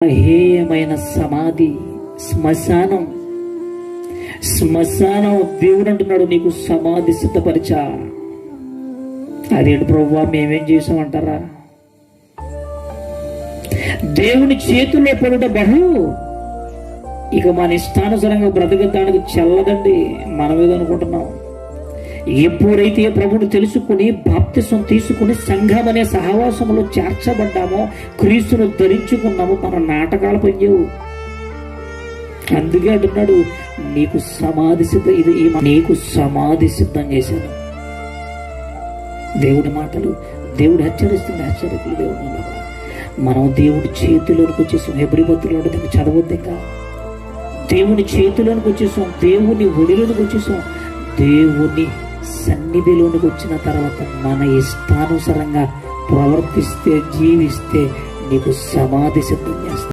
హేయమైన సమాధి, శ్మశానం. దేవుడు అంటున్నాడు, నీకు సమాధి సిద్ధపరిచా. అదేంటి ప్రభువా, మేమేం చేసామంటారా? దేవుని చేతుల్లో పడుట బహు, ఇక మన ఇష్టానుసారంగా బ్రతకడానికి చెల్లదండి. మనం ఏదో అనుకుంటున్నాం. ఎప్పుడైతే ప్రభుని తెలుసుకుని బాప్తిసం తీసుకుని సంఘం అనే సహవాసంలో చేర్చబడ్డామో, క్రీస్తును ధరించుకున్నామో, మన నాటకాలు పనిచేవు. అందుకే అంటున్నాడు, నీకు సమాధి సిద్ధం, నీకు సమాధి సిద్ధం చేశాను. దేవుడి మాటలు దేవుడు హెచ్చరిస్తుంది. హెచ్చరికలు దేవుడు మనం దేవుడి చేతిలోనికి వచ్చేసాం. హెబ్రీ పత్రికలో దాన్ని చదవద్దు. ఇంకా దేవుని చేతిలోనికి వచ్చేసాం, దేవుని ఒడిలోనికి వచ్చేసాం. దేవుని సన్నిధిలోనికి వచ్చిన తర్వాత మన ఇష్టానుసారంగా ప్రవర్తిస్తే, జీవిస్తే నీకు సమాధి సిద్ధం చేస్తాం.